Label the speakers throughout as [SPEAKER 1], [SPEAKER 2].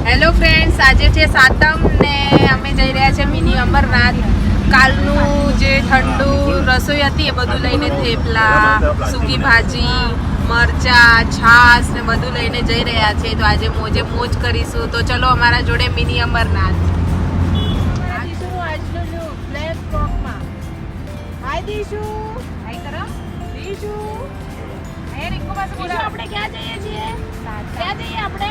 [SPEAKER 1] Hello friends, આજે છે સાતમ ને અમે જઈ રહ્યા છે મિની અમરનાથ. કાલનું જે ઠંડુ રસોઈ હતી એ બધું લઈને થેપલા, સૂકી ભાજી, મરચા, છાશ ને બધું લઈને જઈ રહ્યા છે. તો આજે મોજે મોજ કરીશું. તો ચલો અમારા જોડે મિની અમરનાથ. આપણે ક્યાં જઈએ છીએ? ક્યાં જઈએ આપણે?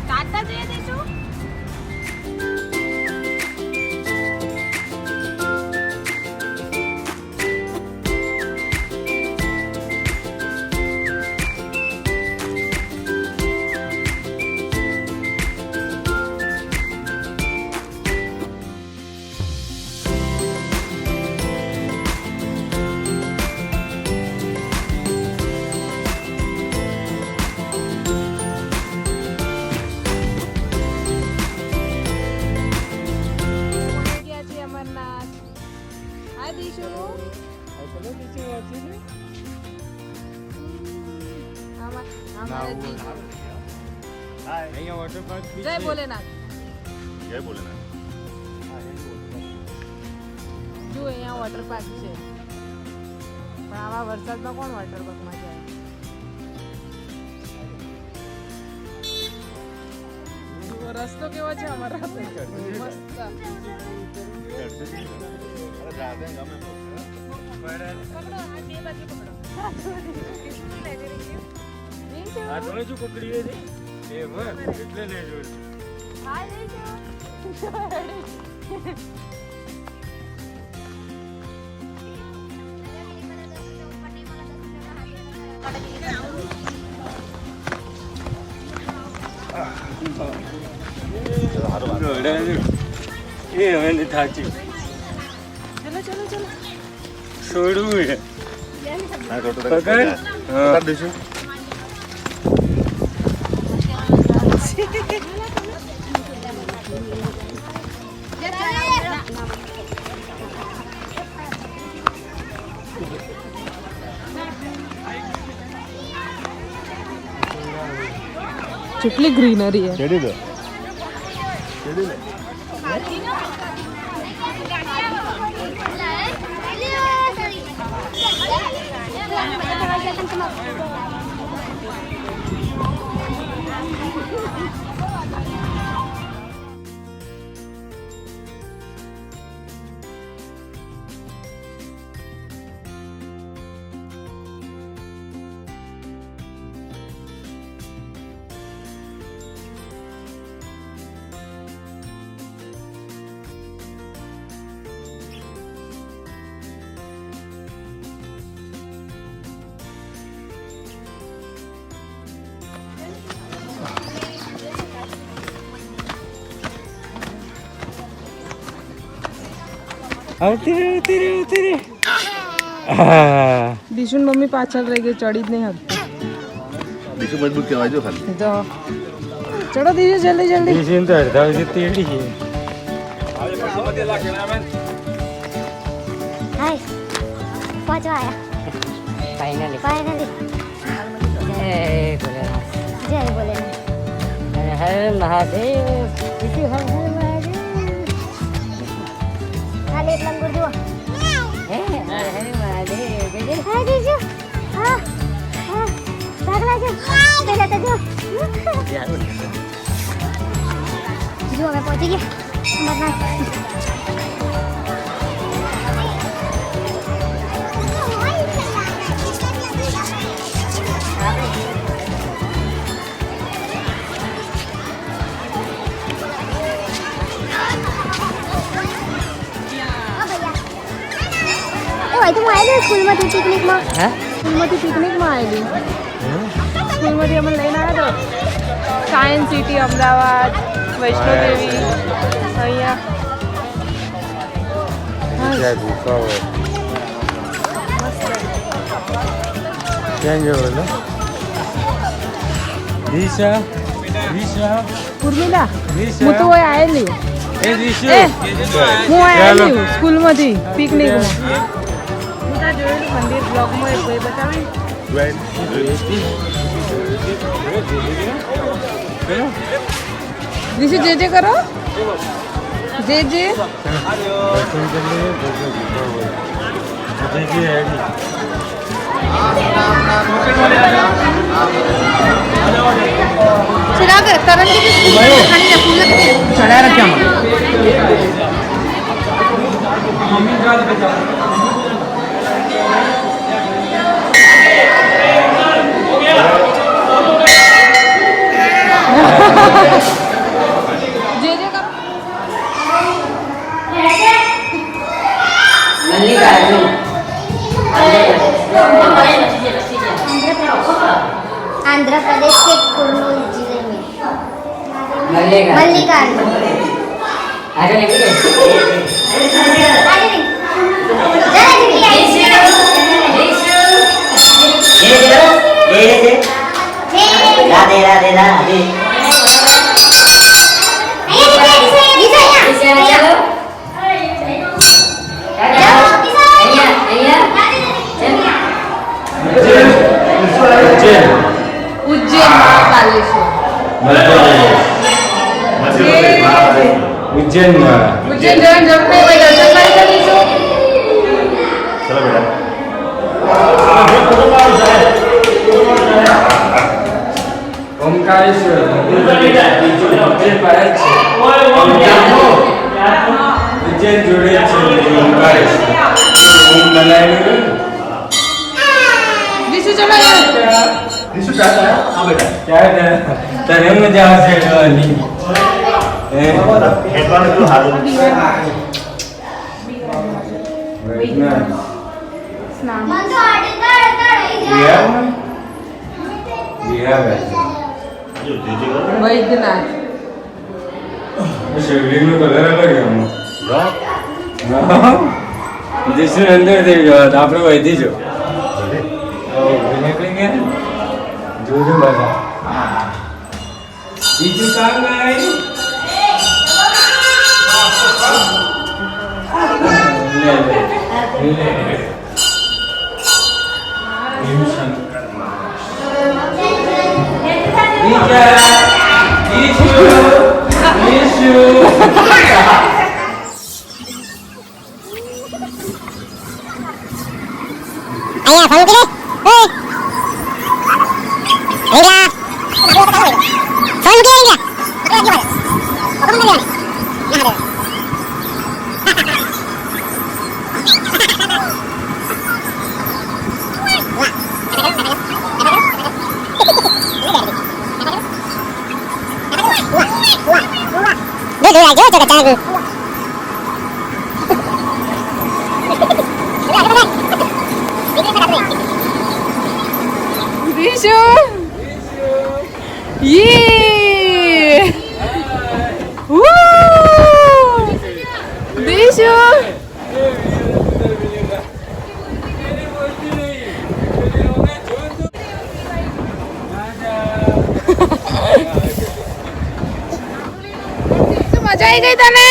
[SPEAKER 1] ટાટા જઈએ દઈશું. જય ભોલેનાથ.
[SPEAKER 2] જય ભોલેનાથ.
[SPEAKER 1] જો અહીંયા વોટર પાર્ક છે, પણ આવા વરસાદમાં કોણ વોટર પાર્કમાં જાય? રસ્તો કેવો છે અમારા?
[SPEAKER 3] થાકી
[SPEAKER 1] ચલો ચલો ચલો.
[SPEAKER 3] છોડવું
[SPEAKER 1] કેટલી ગ્રીનરી છે. દિશુન મમ્મી પાછળ રહી ગઈ, ચડી જ નહીં હતી.
[SPEAKER 2] બીજું મજબૂત કહેવાય જો ખાલી.
[SPEAKER 1] તો ચડો દિશુ, જલ્દી જલ્દી.
[SPEAKER 3] દિશીન તો અડધા સુધી તેડી છે.
[SPEAKER 4] હાય પહોંચવા આયા ફાઇનલી જય ભોલેનાથ.
[SPEAKER 5] હર મહાદેવ.
[SPEAKER 4] હર હર મહાદેવ. હાલે એક લંગુર જુઓ.
[SPEAKER 5] હે હર મહાદેવ.
[SPEAKER 4] હા જીજુ. હા હા ભાગલા જો પહેલા તો જો જો અમે પહોંચી ગયા અમરનાથ. હું આવેલી સ્કૂલમાંથી પિકનિકમાં.
[SPEAKER 5] હા
[SPEAKER 1] સ્કૂલમાંથી પિકનિકમાં આવેલી. સ્કૂલમાંથી અમને લઈને આવ્યા તો સાયન્સ સિટી અમદાવાદ, વૈષ્ણોદેવી અહીંયા.
[SPEAKER 3] ક્યાં ગયો? દિશા દિશા
[SPEAKER 1] ઉર્મિલા,
[SPEAKER 3] દિશા
[SPEAKER 1] હું તો આવેલી.
[SPEAKER 3] એ દિશુ
[SPEAKER 1] હું આવેલી સ્કૂલમાંથી પિકનિકમાં. હું ત્યાં જોયેલું મંદિર બ્લોગમાં એક ભાઈ બતાવે. દિશુ જે જે કરો જે જે चिराग तरन के खाने का फूल लगते
[SPEAKER 3] चढ़ा रखे
[SPEAKER 1] जे जे करो
[SPEAKER 5] मल्लिकार्जुन
[SPEAKER 4] आंध्र प्रदेश के कुर्नूल जिले में
[SPEAKER 5] मल्लिकार्जुन
[SPEAKER 4] मल्लिकार्जुन
[SPEAKER 5] आगे निकलिए राधे राधे राधे
[SPEAKER 1] उज्जैन महाकालेश्वर
[SPEAKER 3] उज्जैन
[SPEAKER 1] उज्जैन जब पे दर्शन करीશું
[SPEAKER 2] चलो बेटा
[SPEAKER 3] ओमकारेश्वर उज्जैन जोड़े ओमकारेश्वर ओम बनाए
[SPEAKER 1] દિશુ ચલો
[SPEAKER 2] निशु क्या है हाँ बेटा
[SPEAKER 3] क्या तने मजा आवશે જોવાની
[SPEAKER 2] हेडबांड जो हारो जो दीजिए
[SPEAKER 1] વૈદ્યનાથ
[SPEAKER 3] શિવલિંગ નો કલર અલગ
[SPEAKER 2] वाह
[SPEAKER 3] જીસુ અંદર થઈ ગયો આપણે વૈધી જો નીકળીને જોજો બધા બીજું કામ નહીં
[SPEAKER 4] અહીંયા ફોન કરે ઓય ફોન કરે
[SPEAKER 1] દિશુ યે વૂ દિશુ મજા આવી ગઈ તને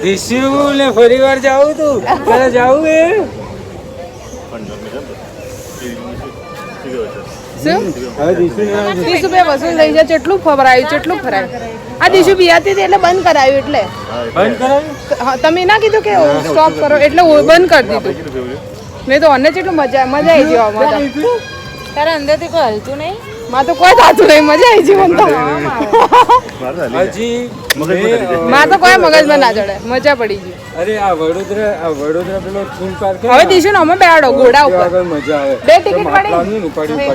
[SPEAKER 3] દિશુ ને ફરી વાર જાવું તું તારે જાવું એ
[SPEAKER 1] શું
[SPEAKER 3] હવે દિશુ
[SPEAKER 1] દિશુ બે વસૂલ થઈ જાય કેટલું ફરાયું આ દિશુ બિયાતી હતી એટલે બંધ કરાયું એટલે
[SPEAKER 3] બંધ કરાવ્યું
[SPEAKER 1] હા, તમે ના કીધું કે સ્ટોપ કરો એટલે બંધ કરી દીધું નહીં તો અમને કેટલું મજા આવી જવા તારા અંદરથી કોઈ હલતું નહીં માં તો કોઈ થતું નહીં મજા આવી જઈ મને તો
[SPEAKER 3] હજી
[SPEAKER 1] માં તો કોઈ મગજમાં ના ચડે મજા પડી ગઈ
[SPEAKER 3] અરે આ વડોદરા પેલો થીમ પાર્ક
[SPEAKER 1] હવે દિશુ ને અમે બેહાડો ઘોડા ઉપર
[SPEAKER 3] આગળ મજા આવે
[SPEAKER 1] બે ટિકિટ પડી?
[SPEAKER 3] ઉપાડી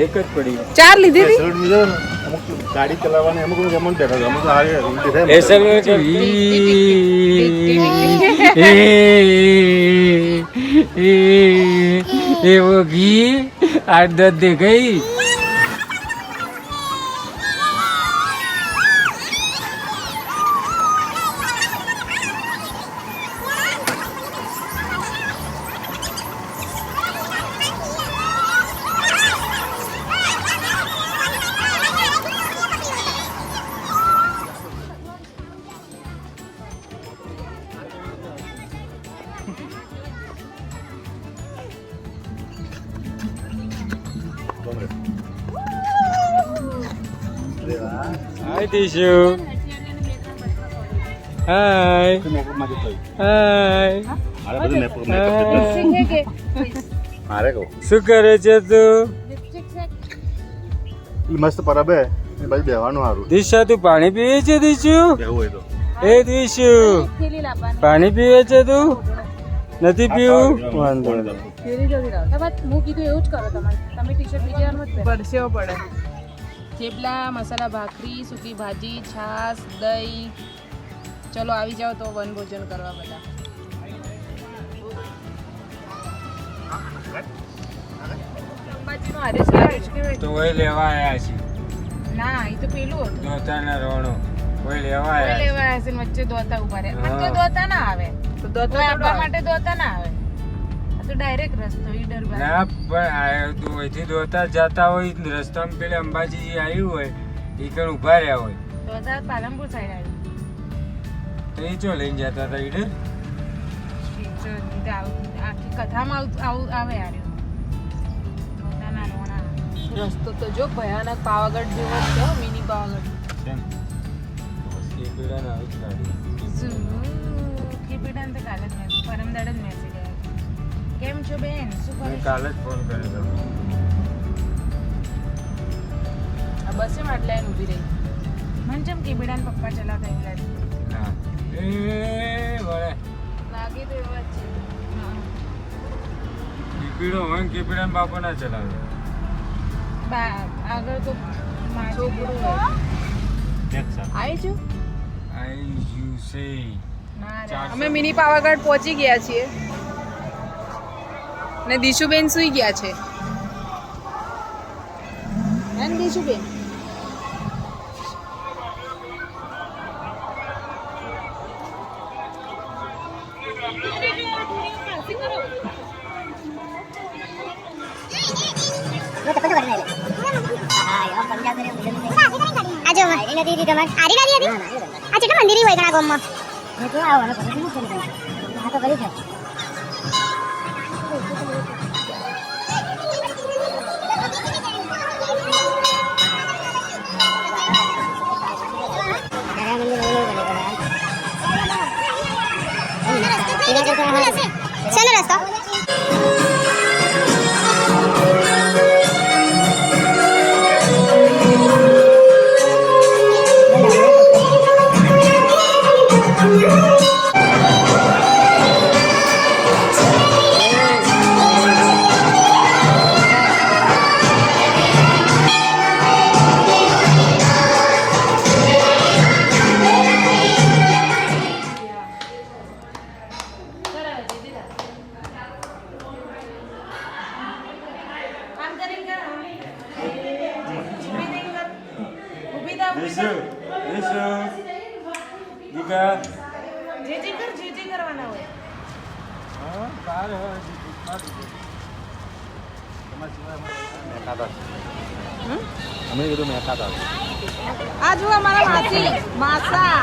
[SPEAKER 3] એક જ પડી
[SPEAKER 1] 4 લીધી હતી
[SPEAKER 2] અમુક ગાડી ચલાવવાની અમુક એમન્ટ બેઠા અમુક હારી ઉલટી થાય
[SPEAKER 3] એ સર એવો ઘી 8-10 દેખાઈ
[SPEAKER 2] Vamos ver.
[SPEAKER 3] હાય દીશુ હાય
[SPEAKER 2] મેકઅપમાં જતો હોય.
[SPEAKER 3] હાય
[SPEAKER 2] મારે બધું મેકઅપ મારે કહું
[SPEAKER 3] શું કરે છે તું
[SPEAKER 2] મસ્ત પરબે એ બાજુ બેવાનું સારું
[SPEAKER 3] દિશા તું પાણી પીવે છે દીશુ
[SPEAKER 2] બેવું હોય તો
[SPEAKER 3] એ દીશુ પાણી પીવે છે તું નથી પીવું વાંધો નહીં.
[SPEAKER 1] પરસેવો પડે થેપલા મસાલા ભાખરી સૂકી ભાજી છાશ દહીં ચલો આવી જાઓ તો વનભોજન કરવા બધા અંબાજીનો હરેશ લાવેશ કેવાય?
[SPEAKER 3] તો ઓય લેવા આયા છે
[SPEAKER 1] ના એ તો પેલું હતું
[SPEAKER 3] દોતાના રોણો ઓય લેવા
[SPEAKER 1] કોઈ
[SPEAKER 3] આયા છે.
[SPEAKER 1] લેવા હશે ને વચ્ચે દોતા ઉભા રહે
[SPEAKER 3] હા.
[SPEAKER 1] તો દોતા ના આવે તો દોતા આપવા માટે દોતા ના આવે આ તો ડાયરેક્ટ રસ્તો ઈડર બાજુ.
[SPEAKER 3] ના પણ આ તું અહીંથી દોતા જતા હોય રસ્તામાં પેલે અંબાજી આવ્યું હોય એ કણ ઉભા રહ્યા હોય
[SPEAKER 1] દોતા પાલનપુર સાઈડ આવ્યું
[SPEAKER 3] તો એ ચો લઈને જતા હતા ઈડર
[SPEAKER 1] આખી કથામાં આવે યાર દોતાના રોણા રસ્તો તો જો ભયાનક પાવાગઢ જેવો જ છે મિની પાવાગઢ
[SPEAKER 3] કેમ એ પેલા આવી જ ગાડી
[SPEAKER 1] કીપીડાને તો કાલે જ મેસેજ પરમદાડ જ મેસેજ આવ્યો કેમ છો બેન શું કરો
[SPEAKER 3] મેં
[SPEAKER 1] છો?
[SPEAKER 3] કાલે જ ફોન કર્યો હતો
[SPEAKER 1] આ બસે માં લાઈન ઊભી રહી મને જેમ કીપીડાને પપ્પા ચલાવતા એવું લાગે
[SPEAKER 3] ના એ વળે
[SPEAKER 1] લાગે તો એવા જ છે હા.
[SPEAKER 3] કીપીડો હોય ને કીપીડા બાપો ના ચલાવે
[SPEAKER 1] આગળ તો છોકરું હોય આવી છું
[SPEAKER 3] આઈ યુ સે
[SPEAKER 1] અમે મિની પાવાગઢ પહોંચી ગયા છીએ ને દીશુબેન સુઈ ગયા છે હે ને દીશુબેન
[SPEAKER 4] મંદિર હોય ઘણા ગામમાં ચાલો રસ્તો
[SPEAKER 3] દીશુ દીશુ દીકા
[SPEAKER 1] જે કરવાના હોય
[SPEAKER 3] હા બાર હોય
[SPEAKER 2] અમે કીધું મેં ખાતા
[SPEAKER 1] આ જુઓ અમારા માસી માસા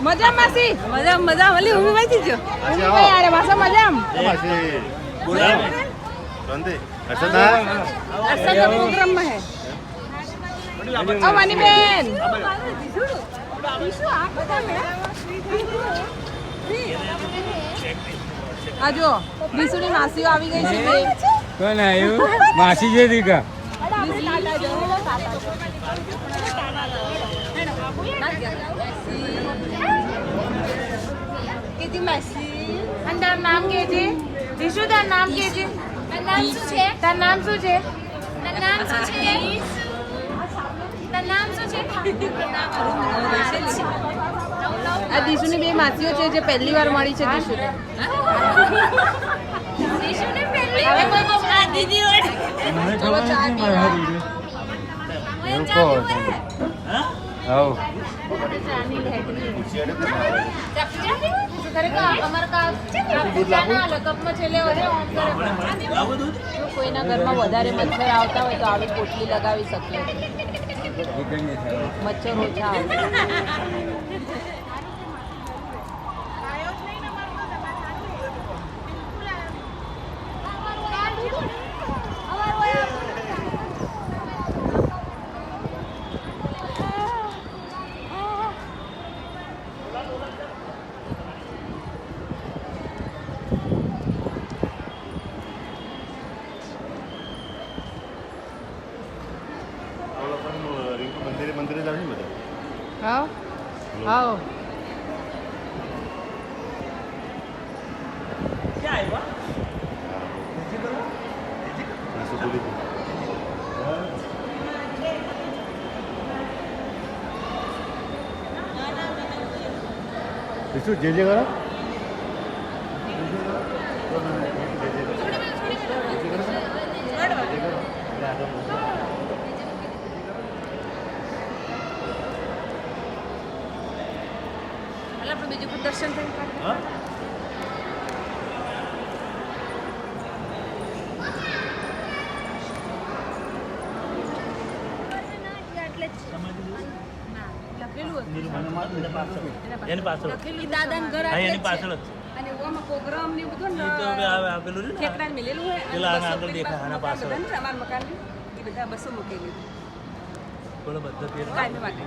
[SPEAKER 1] મજા માસી મજા મજા ઓલી ઊભી બેસી જો ઊભી ભાઈ યાર માસા મજામ અસલ પ્રોગ્રામમાં હે અવાની બેન આ જો બીસુની માસીઓ આવી ગઈ છે બે.
[SPEAKER 3] કોણ આવ્યું માસી છે દીકા અને તારું નામ કે છે જીશુ તારું નામ કે છે તારું નામ શું છે આ દીશુની બે માસીઓ છે જે પહેલી વાર મળી છે દીશુને ચલો ચા પીવા કોઈના ઘરમાં વધારે મચ્છર આવતા હોય તો આવી પોટલી લગાવી શકીએ મચ્છર ઓછા આવે
[SPEAKER 2] જાણીદાર છે બધા.
[SPEAKER 3] હાવ હાવ
[SPEAKER 2] આ શું બોલી હતી? વિશુ જે જે કરો
[SPEAKER 1] આપણે બીજું કોઈ દર્શન થઈ
[SPEAKER 6] એની પાછળ
[SPEAKER 1] લખેલું દાદાને ઘર
[SPEAKER 6] હા
[SPEAKER 1] આટલે
[SPEAKER 6] એની
[SPEAKER 1] જ
[SPEAKER 6] પાછળ
[SPEAKER 1] છે.
[SPEAKER 6] જ છે
[SPEAKER 1] અને ઓમાં પ્રોગ્રામ ને એવું બધું
[SPEAKER 6] એ તો હવે આપેલું છે ને
[SPEAKER 1] ઠેકડાને મેલેલું હોય અને
[SPEAKER 6] પેલા આના
[SPEAKER 1] 200
[SPEAKER 6] આગળ દેખાય, આના
[SPEAKER 1] મકાન
[SPEAKER 6] પાછળ.
[SPEAKER 1] બધા ને અમારા મકાન એ બધા 200 મૂકેલી
[SPEAKER 6] થોડો બધો ફેર
[SPEAKER 1] કાંઈ માટે